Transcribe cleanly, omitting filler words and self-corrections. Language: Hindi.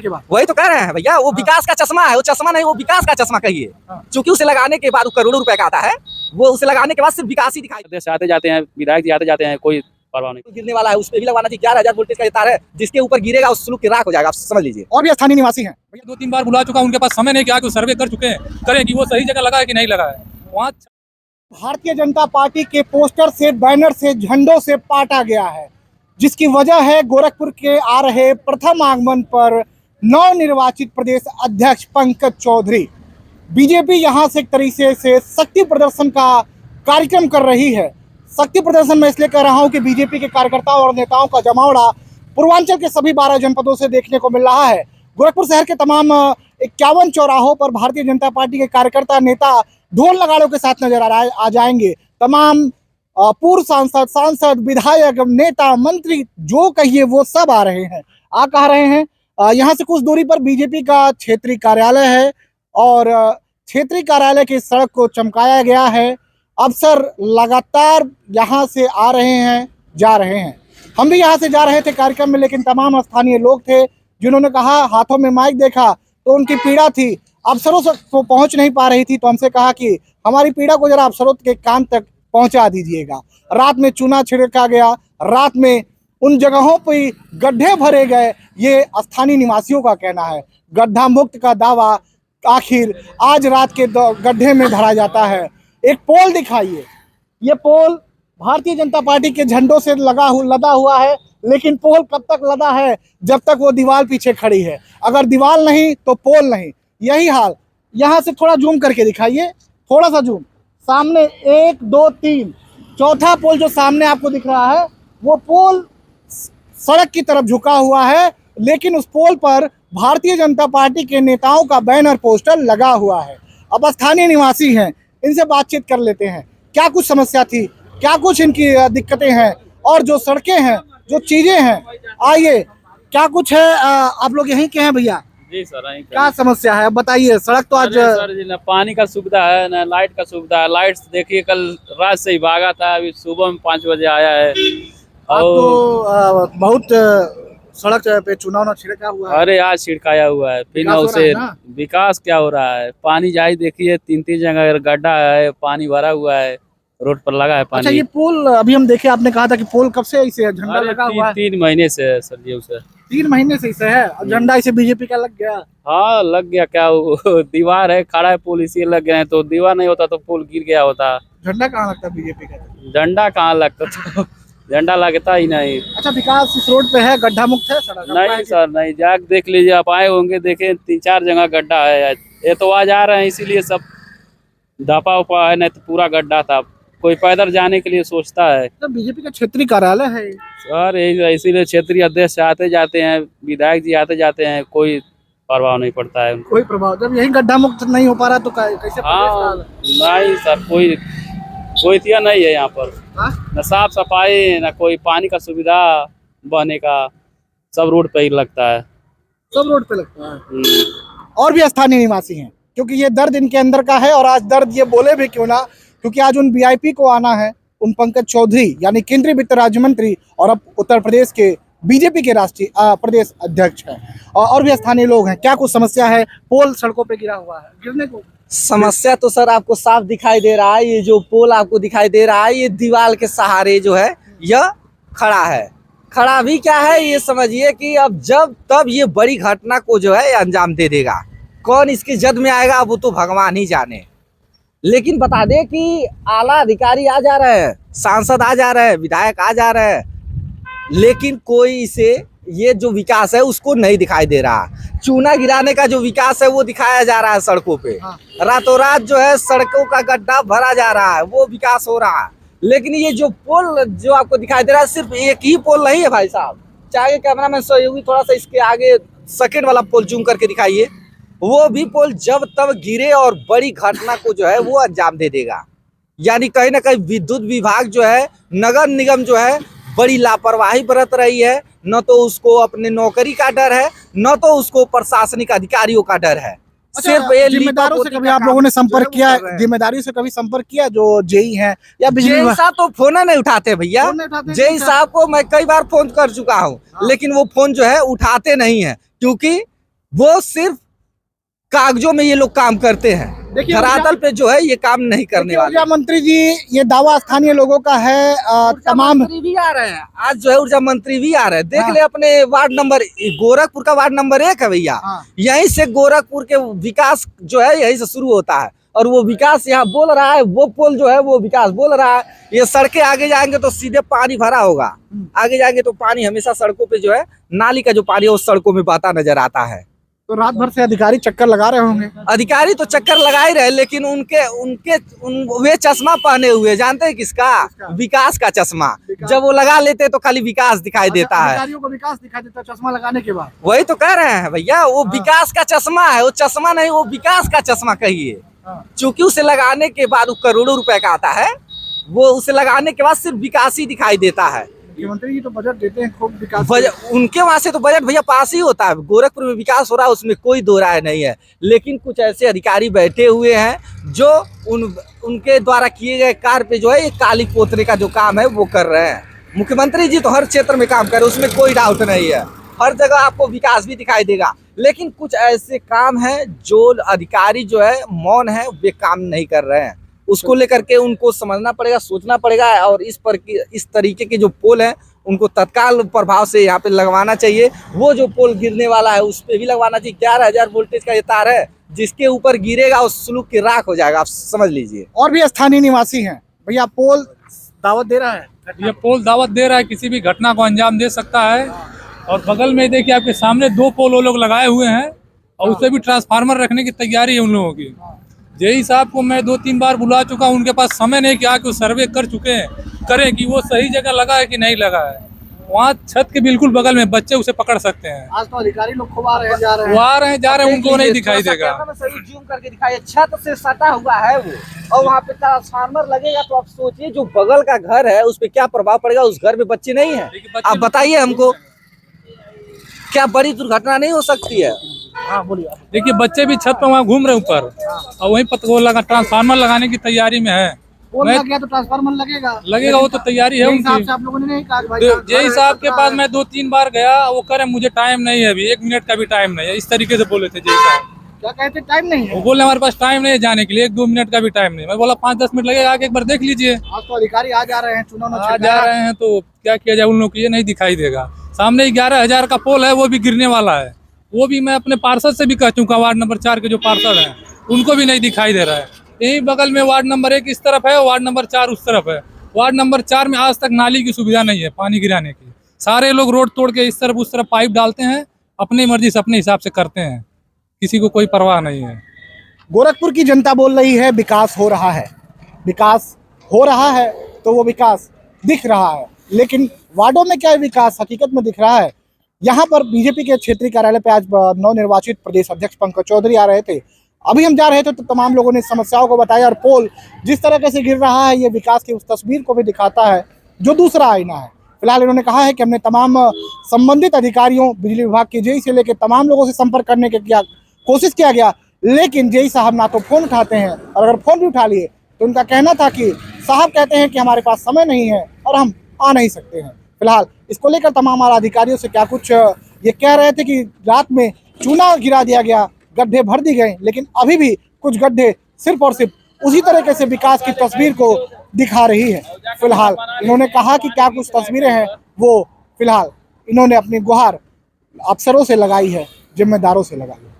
के बाद वही तो कह रहे हैं भैया, वो विकास का चश्मा है, वो चश्मा नहीं, वो विकास का चश्मा कहिए। क्योंकि उसे लगाने के बाद करोड़ों रुपए का आता है, वो उसे लगाने के बाद सिर्फ विकास ही दिखाई देश आते जाते हैं, विधायक जी आते जाते हैं, कोई परवाह नहीं। गिरने वाला है, उस पे भी लगवाना चाहिए। 11,000 वोल्टेज का ये तार है, जिसके ऊपर गिरेगा उस स्लूक की राख हो जाएगा, आप समझ लीजिए। और भी स्थानीय निवासी हैं। भैया 2-3 बार बुला चुका, उनके पास समय नहीं क्या कि वो सर्वे कर चुके हैं, करें कि वो सही जगह लगा है कि नहीं लगा है वहाँ। भारतीय जनता पार्टी के पोस्टर से, बैनर से, झंडों से पाटा गया है, जिसकी वजह है गोरखपुर के आ रहे प्रथम आगमन पर नवनिर्वाचित प्रदेश अध्यक्ष पंकज चौधरी। बीजेपी यहां से एक तरीके से शक्ति प्रदर्शन का कार्यक्रम कर रही है। शक्ति प्रदर्शन में इसलिए कह रहा हूं कि बीजेपी के कार्यकर्ताओं और नेताओं का जमावड़ा पूर्वांचल के सभी 12 जनपदों से देखने को मिल रहा है। गोरखपुर शहर के तमाम 51 चौराहों पर भारतीय जनता पार्टी के कार्यकर्ता, नेता ढोल नगाड़ों के साथ नजर आ जाएंगे। तमाम पूर्व सांसद, विधायक, नेता, मंत्री, जो कहिए वो सब आ रहे हैं। कह रहे हैं यहाँ से कुछ दूरी पर बीजेपी का क्षेत्रीय कार्यालय है और क्षेत्रीय कार्यालय की सड़क को चमकाया गया है। अफसर लगातार यहाँ से आ रहे हैं, जा रहे हैं। हम भी यहाँ से जा रहे थे कार्यक्रम में, लेकिन तमाम स्थानीय लोग थे जिन्होंने कहा, हाथों में माइक देखा तो उनकी पीड़ा थी, अफसरों से तो पहुँच नहीं पा रही थी, तो हमसे कहा कि हमारी पीड़ा को जरा अफसरों के कान तक पहुँचा दीजिएगा। रात में चूना छिड़का गया, रात में उन जगहों पर गड्ढे भरे गए, ये स्थानीय निवासियों का कहना है। गड्ढा मुक्त का दावा आखिर आज रात के गड्ढे में धरा जाता है। एक पोल दिखाइए, ये पोल भारतीय जनता पार्टी के झंडों से लदा हुआ है, लेकिन पोल कब तक लदा है? जब तक वो दीवार पीछे खड़ी है। अगर दीवार नहीं तो पोल नहीं, यही हाल। यहाँ से थोड़ा जूम करके दिखाइए, थोड़ा सा जूम। सामने 1, 2, 3, चौथा पोल जो सामने आपको दिख रहा है, वो पोल सड़क की तरफ झुका हुआ है, लेकिन उस पोल पर भारतीय जनता पार्टी के नेताओं का बैनर, पोस्टर लगा हुआ है। अब स्थानीय निवासी हैं, इनसे बातचीत कर लेते हैं। क्या कुछ समस्या थी, क्या कुछ इनकी दिक्कतें हैं, और जो सड़कें हैं, जो चीजें हैं, आइए क्या कुछ है। आप लोग यहीं के हैं भैया? जी सर, क्या समस्या है बताइए। सड़क तो आज सर जी, ना पानी का सुविधा है, ना लाइट का सुविधा है। लाइट देखिए कल रात से ही भागा था, अभी सुबह में 5 बजे आया है। अब तो बहुत सड़क पे चुनाव छिड़का हुआ है। अरे आज छिड़काया हुआ है, फिर विकास हो उसे रहा है ना? विकास क्या हो रहा है? पानी जाए देखिए, 3-3 जगह गड्ढा है, पानी भरा हुआ है, रोड पर लगा है पानी। अच्छा, ये पोल अभी हम देखे, आपने कहा था कि पोल कब से इसे झंडा लगा हुआ है? 3 महीने से है सर जी उसे। 3 महीने से इसे है और झंडा इसे बीजेपी का लग गया। हाँ लग गया क्या, वो दीवार है, खड़ा है पोल, इसी लग गए हैं। तो दीवार नहीं होता तो पोल गिर गया होता। झंडा कहाँ लगता बीजेपी का? झंडा कहाँ लगता, तो झंडा लगता ही नहीं। अच्छा, विकास इस रोड पे है, गड्ढा मुक्त है सड़क? नहीं सर नहीं, जाके देख लीजिए, आप आए होंगे, देखे 3-4 जगह गड्ढा है। ये तो आज आ रहे हैं इसीलिए सब धपा उपा है, नहीं तो पूरा गड्ढा था। कोई पैदल जाने के लिए सोचता है। तो बीजेपी का क्षेत्रीय कार्यालय है सर, इसीलिए क्षेत्रीय अध्यक्ष आते जाते हैं, विधायक जी आते जाते हैं, कोई प्रभाव नहीं पड़ता है। कोई प्रभाव, जब यही गड्ढा मुक्त नहीं हो पा रहा तो कैसे? हाँ नहीं सर, कोई दिया नहीं है यहाँ पर, न साफ सफाई, न कोई पानी का सुविधा बहने का, सब रोड पे ही लगता है। सब रोड पे लगता है। और भी स्थानीय निवासी हैं, क्योंकि ये दर्द इनके अंदर का है। और आज दर्द ये बोले भी क्यों ना, क्योंकि आज उन वीआईपी को आना है, उन पंकज चौधरी यानी केंद्रीय वित्त राज्य मंत्री और अब उत्तर प्रदेश के बीजेपी के राष्ट्रीय प्रदेश अध्यक्ष हैं। और भी स्थानीय लोग हैं। क्या कुछ समस्या है? पोल सड़कों पे गिरा हुआ है, गिरने को समस्या तो सर आपको साफ दिखाई दे रहा है। ये जो पोल आपको दिखाई दे रहा है, ये दीवार के सहारे जो है यह खड़ा है। खड़ा भी क्या है, ये समझिए कि अब जब तब ये बड़ी घटना को जो है अंजाम दे देगा। कौन इसकी जद में आएगा वो तो भगवान ही जाने। लेकिन बता दे कि आला अधिकारी आ जा रहे हैं, सांसद आ जा रहे हैं, विधायक आ जा रहे हैं, लेकिन कोई इसे ये जो विकास है उसको नहीं दिखाई दे रहा। चूना गिराने का जो विकास है वो दिखाया जा रहा है सड़कों पे। रातों रात जो है सड़कों का गड्ढा भरा जा रहा है, वो विकास हो रहा है। लेकिन ये जो पोल जो आपको दिखाई दे रहा है, सिर्फ एक ही पोल नहीं है भाई साहब। चाहे कैमरा मैन सहयोगी थोड़ा सा इसके आगे सेकंड वाला पोल जूम करके दिखाइए। वो भी पोल जब तब गिरे और बड़ी घटना को जो है वो अंजाम दे देगा। यानी कहीं ना कहीं विद्युत विभाग जो है, नगर निगम जो है, बड़ी लापरवाही बरत रही है। न तो उसको अपने नौकरी का डर है, न तो उसको प्रशासनिक अधिकारियों का डर है। सिर्फ जिम्मेदारों से कभी आप लोगों ने संपर्क किया? जिम्मेदारी से कभी संपर्क किया जो जेई हैं या बिजली जेई साहब तो फोन नहीं उठाते भैया। जेई साहब को मैं कई बार फोन कर चुका हूँ, लेकिन वो फोन जो है उठाते नहीं है, क्योंकि वो सिर्फ कागजों में ये लोग काम करते हैं, देखिए, धरातल पे जो है ये काम नहीं करने वाले। ऊर्जा मंत्री जी, ये दावा स्थानीय लोगों का है। तमाम मंत्री भी आ रहे हैं आज, जो है ऊर्जा मंत्री भी आ रहे हैं। देख ले अपने वार्ड नंबर, गोरखपुर का वार्ड नंबर 1 है भैया। यहीं से गोरखपुर के विकास जो है यहीं से शुरू होता है, और वो विकास यहाँ बोल रहा है, वो पुल जो है वो विकास बोल रहा है। ये सड़कें आगे जाएंगे तो सीधे पानी भरा होगा, आगे जाएंगे तो पानी हमेशा सड़कों पे जो है नाली का जो पानी है वो सड़कों में बहता नजर आता है। तो रात भर से अधिकारी चक्कर लगा रहे होंगे। अधिकारी तो चक्कर लगा ही रहे, लेकिन वे चश्मा पहने हुए, जानते हैं किसका? विकास का चश्मा। जब वो लगा लेते तो खाली विकास दिखाई देता है। अधिकारियों को विकास दिखाई देता है चश्मा लगाने के बाद। वही तो कह रहे हैं भैया, वो विकास का चश्मा है, वो चश्मा नहीं, वो विकास का चश्मा कहिए। चूंकि उसे लगाने के बाद वो करोड़ों रुपए का आता है, वो उसे लगाने के बाद सिर्फ विकास ही दिखाई देता है। मुख्यमंत्री जी तो बजट देते हैं खूब विकास, उनके वहां से तो बजट भैया पास ही होता है। गोरखपुर में विकास हो रहा है, उसमें कोई दो राय नहीं है, लेकिन कुछ ऐसे अधिकारी बैठे हुए हैं जो उनके द्वारा किए गए कार्य पे जो है ये काली पोतने का जो काम है वो कर रहे हैं। मुख्यमंत्री जी तो हर क्षेत्र में काम कर रहे हैं, उसमें कोई डाउट नहीं है। हर जगह आपको विकास भी दिखाई देगा, लेकिन कुछ ऐसे काम हैं जो अधिकारी जो है मौन है, वे काम नहीं कर रहे हैं। उसको लेकर के उनको समझना पड़ेगा, सोचना पड़ेगा, और इस तरीके के जो पोल हैं उनको तत्काल प्रभाव से यहाँ पे लगवाना चाहिए। वो जो पोल गिरने वाला है उस पे भी लगवाना चाहिए। 11,000 वोल्टेज का ये तार है, जिसके ऊपर गिरेगा उस सुलूक की राख हो जाएगा, आप समझ लीजिए। और भी स्थानीय निवासी हैं भैया, पोल दावत दे रहा है। ये पोल दावत दे रहा है, किसी भी घटना को अंजाम दे सकता है। और बगल में देखिए आपके सामने 2 पोल वो लोग लगाए हुए हैं, और उससे भी ट्रांसफार्मर रखने की तैयारी है उन लोगों की। जेई साहब को मैं 2-3 बार बुला चुका हूं, उनके पास समय नहीं कि आके वो सर्वे कर चुके हैं, करें कि वो सही जगह लगा है कि नहीं लगा है। वहाँ छत के बिल्कुल बगल में बच्चे उसे पकड़ सकते हैं। आज तो अधिकारी लोग खूब आ रहे हैं, जा रहे हैं, वो आ रहे हैं, जा रहे हैं, उनको नहीं दिखाई देगा। जूम करके दिखाइए, छत से सटा हुआ है वो, और वहाँ पे ट्रांसफार्मर लगेगा, तो आप सोचिए जो बगल का घर है उस पर क्या प्रभाव पड़ेगा। उस घर में बच्चे नहीं है, आप बताइए हमको, क्या बड़ी दुर्घटना नहीं हो सकती है? हाँ बोलिए। देखिए बच्चे भी छत पर वहाँ घूम रहे ऊपर, और वहीं वो लगा ट्रांसफार्मर लगाने की तैयारी में है। पोल लग गया तो ट्रांसफार्मर लगेगा, वो तो तैयारी है उनकी। आप लोगों ने नहीं कहा भाई जेई साहब के पास मैं 2-3 बार गया, वो करे मुझे टाइम नहीं है अभी, 1 मिनट का भी टाइम नहीं है, इस तरीके से बोले थे जेई साहब। क्या कहते, टाइम नहीं है? वो बोले हमारे पास टाइम नहीं है जाने के लिए, 1-2 मिनट का भी टाइम नहीं। मैं बोला 5-10 मिनट लगेगा, आके एक बार देख लीजिए। आज तो अधिकारी आ जा रहे हैं, चुनाव आ जा रहे हैं तो क्या किया जाए, उन लोग को ये नहीं दिखाई देगा। सामने 11,000 का पोल है, वो भी गिरने वाला है। वो भी मैं अपने पार्षद से भी कह चुका, वार्ड नंबर 4 के जो पार्षद हैं उनको भी नहीं दिखाई दे रहा है। यही बगल में वार्ड नंबर 1 इस तरफ है, वार्ड नंबर 4 उस तरफ है। वार्ड नंबर 4 में आज तक नाली की सुविधा नहीं है पानी गिराने की। सारे लोग रोड तोड़ के इस तरफ उस तरफ पाइप डालते हैं, अपनी मर्जी से अपने हिसाब से करते हैं, किसी को कोई परवाह नहीं है। गोरखपुर की जनता बोल रही है विकास हो रहा है, विकास हो रहा है, तो वो विकास दिख रहा है, लेकिन वार्डों में क्या विकास हकीकत में दिख रहा है? यहाँ पर बीजेपी के क्षेत्रीय कार्यालय पे आज नवनिर्वाचित प्रदेश अध्यक्ष पंकज चौधरी आ रहे थे। अभी हम जा रहे थे तो तमाम लोगों ने समस्याओं को बताया, और पोल जिस तरह से गिर रहा है ये विकास की उस तस्वीर को भी दिखाता है जो दूसरा आईना है। फिलहाल इन्होंने कहा है कि हमने तमाम संबंधित अधिकारियों, बिजली विभाग के जेई से लेकर तमाम लोगों से संपर्क करने की कोशिश किया गया, लेकिन जेई साहब ना तो फोन उठाते हैं, और अगर फोन भी उठा लिए तो उनका कहना था कि साहब कहते हैं कि हमारे पास समय नहीं है और हम आ नहीं सकते हैं। फिलहाल इसको लेकर तमाम अधिकारियों से क्या कुछ ये कह रहे थे कि रात में चूना गिरा दिया गया, गड्ढे भर दी गए, लेकिन अभी भी कुछ गड्ढे सिर्फ और सिर्फ उसी तरीके से विकास की तस्वीर को दिखा रही है। फिलहाल इन्होंने कहा कि क्या कुछ तस्वीरें हैं वो फिलहाल इन्होंने अपनी गुहार अफसरों से लगाई है, जिम्मेदारों से लगाई है।